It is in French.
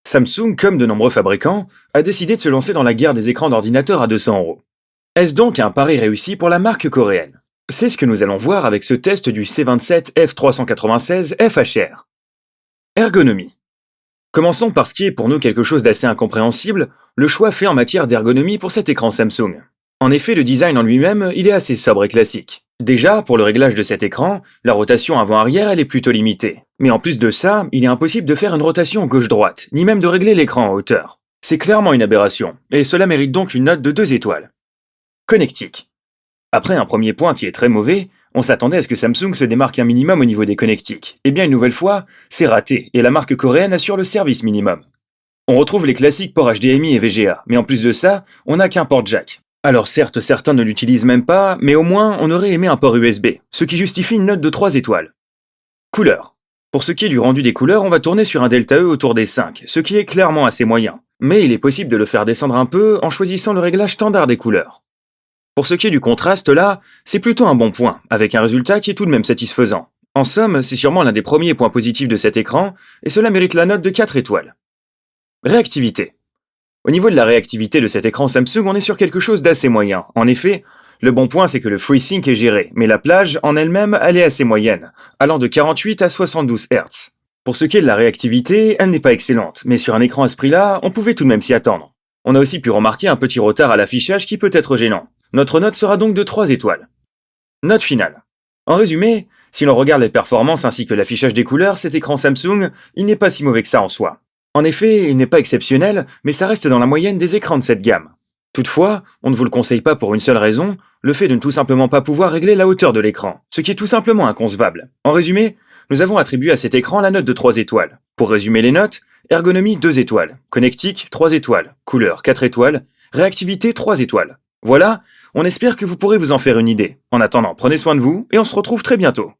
Samsung, comme de nombreux fabricants, a décidé de se lancer dans la guerre des écrans d'ordinateur à 200 €. Est-ce donc un pari réussi pour la marque coréenne? C'est ce que nous allons voir avec ce test du C27 F396 FHR. Ergonomie. Commençons par ce qui est pour nous quelque chose d'assez incompréhensible, le choix fait en matière d'ergonomie pour cet écran Samsung. En effet, le design en lui-même, il est assez sobre et classique. Déjà, pour le réglage de cet écran, la rotation avant-arrière, elle est plutôt limitée. Mais en plus de ça, il est impossible de faire une rotation gauche-droite, ni même de régler l'écran en hauteur. C'est clairement une aberration, et cela mérite donc une note de 2 étoiles. Connectique. Après un premier point qui est très mauvais, on s'attendait à ce que Samsung se démarque un minimum au niveau des connectiques. Eh bien, une nouvelle fois, c'est raté, et la marque coréenne assure le service minimum. On retrouve les classiques ports HDMI et VGA, mais en plus de ça, on n'a qu'un port jack. Alors certes, certains ne l'utilisent même pas, mais au moins, on aurait aimé un port USB, ce qui justifie une note de 3 étoiles. Couleur. Pour ce qui est du rendu des couleurs, on va tourner sur un delta E autour des 5, ce qui est clairement assez moyen. Mais il est possible de le faire descendre un peu en choisissant le réglage standard des couleurs. Pour ce qui est du contraste là, c'est plutôt un bon point, avec un résultat qui est tout de même satisfaisant. En somme, c'est sûrement l'un des premiers points positifs de cet écran, et cela mérite la note de 4 étoiles. Réactivité. Au niveau de la réactivité de cet écran Samsung, on est sur quelque chose d'assez moyen. En effet, le bon point c'est que le FreeSync est géré, mais la plage en elle-même, elle est assez moyenne, allant de 48 à 72 Hz. Pour ce qui est de la réactivité, elle n'est pas excellente, mais sur un écran à ce prix-là, on pouvait tout de même s'y attendre. On a aussi pu remarquer un petit retard à l'affichage qui peut être gênant. Notre note sera donc de 3 étoiles. Note finale. En résumé, si l'on regarde les performances ainsi que l'affichage des couleurs, cet écran Samsung, il n'est pas si mauvais que ça en soi. En effet, il n'est pas exceptionnel, mais ça reste dans la moyenne des écrans de cette gamme. Toutefois, on ne vous le conseille pas pour une seule raison, le fait de ne tout simplement pas pouvoir régler la hauteur de l'écran, ce qui est tout simplement inconcevable. En résumé, nous avons attribué à cet écran la note de 3 étoiles. Pour résumer les notes, ergonomie 2 étoiles, connectique 3 étoiles, couleur 4 étoiles, réactivité 3 étoiles. Voilà, on espère que vous pourrez vous en faire une idée. En attendant, prenez soin de vous et on se retrouve très bientôt.